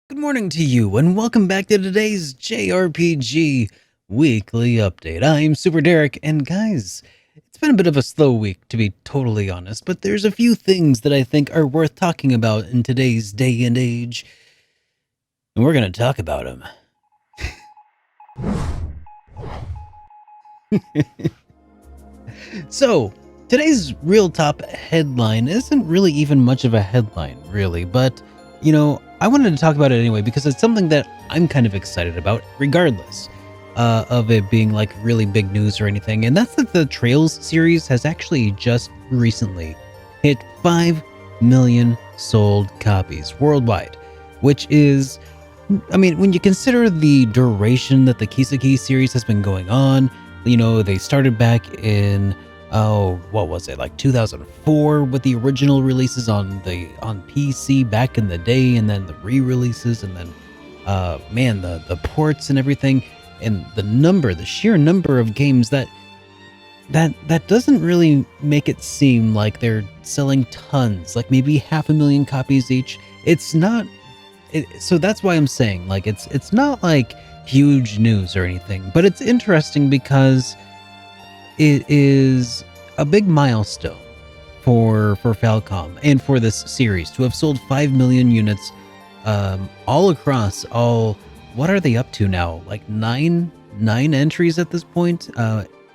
Good morning to you, and welcome back to today's Jrpg weekly update. I'm SuperDerek, and guys, it's been a bit of a slow week, to be totally honest, but there's a few things that I think are worth talking about in today's day and age, and we're going to talk about them. So, today's real top headline isn't really even much of a headline, really, but, I wanted to talk about it anyway because it's something that I'm kind of excited about, regardless of it being like really big news or anything. And that's that the Trails series has actually just recently hit 5 million sold copies worldwide, which is, I mean, when you consider the duration that the Kiseki series has been going on, they started back in, what was it, like 2004 with the original releases on PC back in the day, and then the re-releases, and then man, the ports and everything, and the sheer number of games that doesn't really make it seem like they're selling tons, like maybe 500,000 copies each. It's not so that's why I'm saying, like, it's not like huge news or anything, but it's interesting because it is a big milestone for Falcom and for this series to have sold 5 million units all across what are they up to now? Like nine entries at this point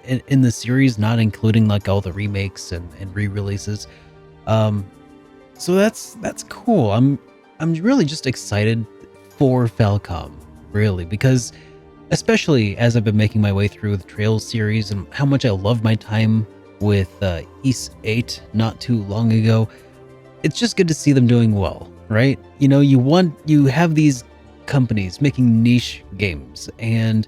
in the series, not including like all the remakes and re-releases. So that's cool. I'm really just excited for Falcom, really, because especially as I've been making my way through the Trails series and how much I love my time with Ys 8 not too long ago, it's just good to see them doing well, right? You have these companies making niche games, and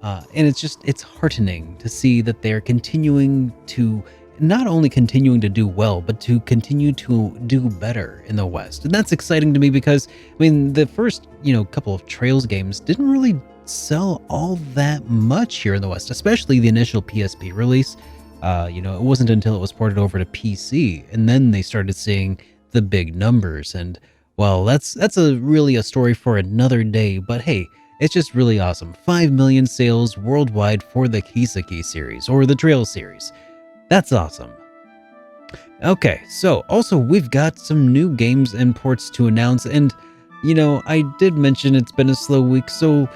it's heartening to see that they're continuing to not only continuing to do well, but to continue to do better in the West. And that's exciting to me because, I mean, the first, couple of Trails games didn't really sell all that much here in the West, especially the initial PSP release. It wasn't until it was ported over to PC, and then they started seeing the big numbers. And, well, that's really a story for another day, but hey, it's just really awesome. 5 million sales worldwide for the Kiseki series, or the Trails series. That's awesome. Okay, so also we've got some new games and ports to announce, and I did mention it's been a slow week, so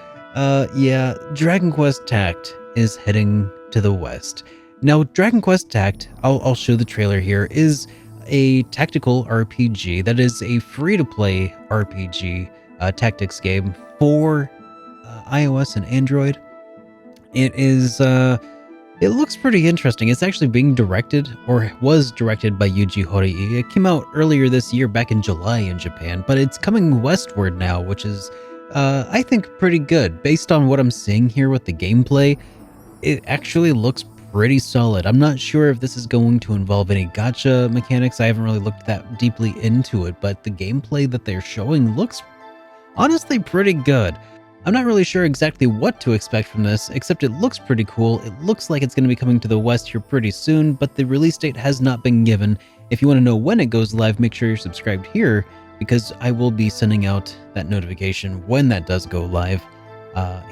yeah, Dragon Quest Tact is heading to the West. Now, Dragon Quest Tact, I'll show the trailer here, is a tactical RPG that is a free-to-play RPG tactics game for iOS and Android. It looks pretty interesting. It's actually being directed, or was directed, by Yuji Horii. It came out earlier this year, back in July in Japan, but it's coming westward now, which is, I think, pretty good. Based on what I'm seeing here with the gameplay, it actually looks pretty solid. I'm not sure if this is going to involve any gacha mechanics. I haven't really looked that deeply into it, but the gameplay that they're showing looks honestly pretty good. I'm not really sure exactly what to expect from this, except it looks pretty cool. It looks like it's going to be coming to the West here pretty soon, but the release date has not been given. If you want to know when it goes live, make sure you're subscribed here, because I will be sending out that notification when that does go live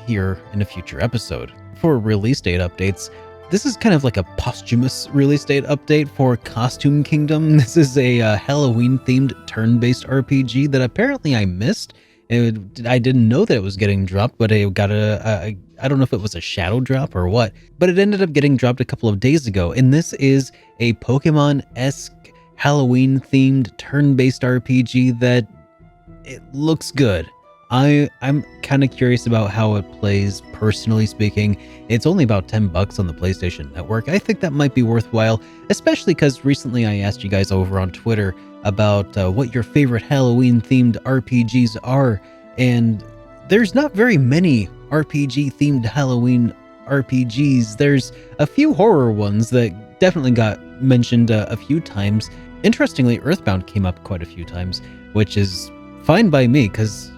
here in a future episode. For release date updates, this is kind of like a posthumous release date update for Costume Kingdom. This is a Halloween-themed turn-based RPG that apparently I missed. I didn't know that it was getting dropped, but I got I don't know if it was a shadow drop or what, but it ended up getting dropped a couple of days ago. And this is a Pokemon-esque Halloween-themed turn-based RPG that it looks good. I'm kind of curious about how it plays, personally speaking. It's only about $10 on the PlayStation Network. I think that might be worthwhile, especially because recently I asked you guys over on Twitter about what your favorite Halloween-themed RPGs are, and there's not very many RPG-themed Halloween RPGs. There's a few horror ones that definitely got mentioned a few times. Interestingly, Earthbound came up quite a few times, which is fine by me, because,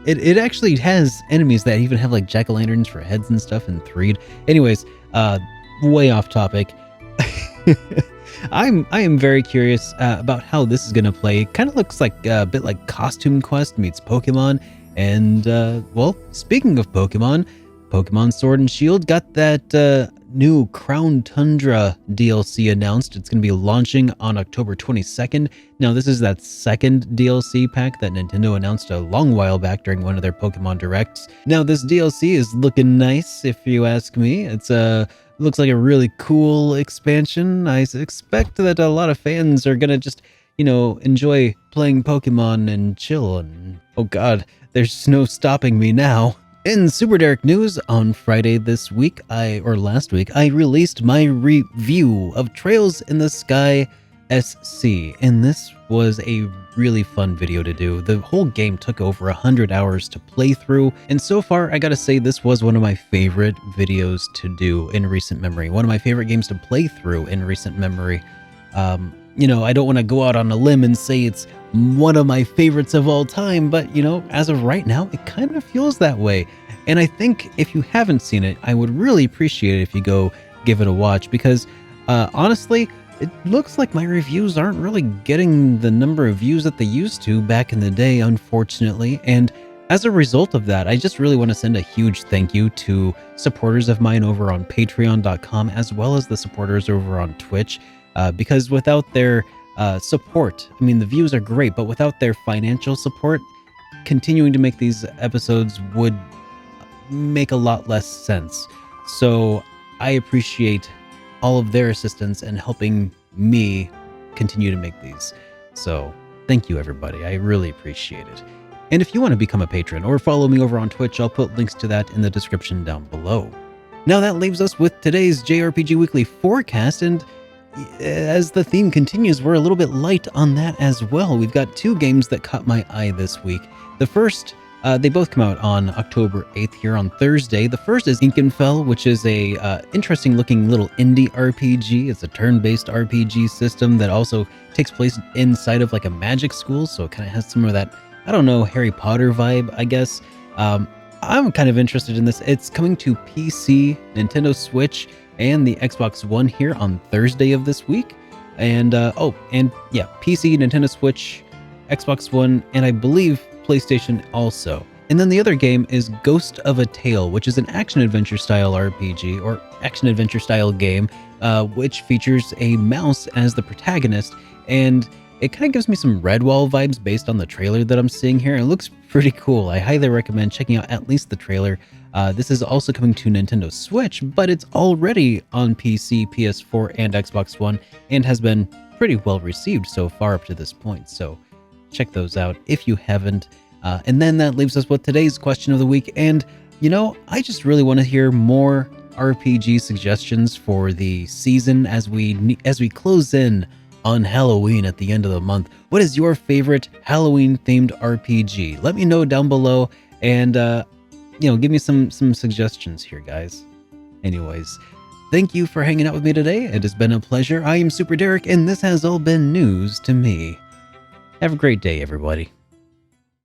it actually has enemies that even have like jack-o'-lanterns for heads and stuff in Threed. Anyways, way off topic. I am very curious about how this is gonna play. It kind of looks like a bit like Costume Quest meets Pokemon. And well, speaking of Pokemon, Pokemon Sword and Shield got that new Crown Tundra DLC announced. It's going to be launching on October 22nd. Now, this is that second DLC pack that Nintendo announced a long while back during one of their Pokemon Directs. Now, this DLC is looking nice, if you ask me. It's looks like a really cool expansion. I expect that a lot of fans are going to just, you know, enjoy playing Pokemon and chill. And oh god, there's no stopping me now. In SuperDerek news, on Friday this week, last week, I released my review of Trails in the Sky SC, and this was a really fun video to do. The whole game took over 100 hours to play through, and so far, I gotta say, this was one of my favorite videos to do in recent memory. One of my favorite games to play through in recent memory. You know, I don't want to go out on a limb and say it's one of my favorites of all time, but, you know, as of right now, it kind of feels that way. And I think if you haven't seen it, I would really appreciate it if you go give it a watch, because honestly, it looks like my reviews aren't really getting the number of views that they used to back in the day, unfortunately. And as a result of that, I just really want to send a huge thank you to supporters of mine over on patreon.com, as well as the supporters over on Twitch. Because without their support, I mean, the views are great, but without their financial support, continuing to make these episodes would make a lot less sense. So I appreciate all of their assistance and helping me continue to make these. So thank you, everybody. I really appreciate it. And if you want to become a patron or follow me over on Twitch, I'll put links to that in the description down below. Now that leaves us with today's Jrpg Weekly forecast, and as the theme continues, we're a little bit light on that as well. We've got two games that caught my eye this week. The first, they both come out on October 8th here on Thursday. The first is Incanfel, which is a interesting looking little indie RPG. It's a turn-based RPG system that also takes place inside of like a magic school, so it kind of has some of that, I don't know, Harry Potter vibe, I guess. I'm kind of interested in this. It's coming to PC, Nintendo Switch, and the Xbox One here on Thursday of this week. And yeah, PC, Nintendo Switch, Xbox One, and I believe PlayStation also. And then the other game is Ghost of a Tale, which is an action-adventure style RPG, or action-adventure style game, which features a mouse as the protagonist, and it kind of gives me some Redwall vibes based on the trailer that I'm seeing here. It looks pretty cool. I highly recommend checking out at least the trailer. This is also coming to Nintendo Switch, but it's already on PC, PS4, and Xbox One, and has been pretty well received so far up to this point. So check those out if you haven't. And then that leaves us with today's question of the week. And, you know, I just really want to hear more RPG suggestions for the season as we close in on Halloween at the end of the month. What is your favorite Halloween-themed RPG? Let me know down below, and you know, give me some suggestions here, guys. Anyways, thank you for hanging out with me today. It has been a pleasure. I am SuperDerek, and this has all been news to me. Have a great day, everybody.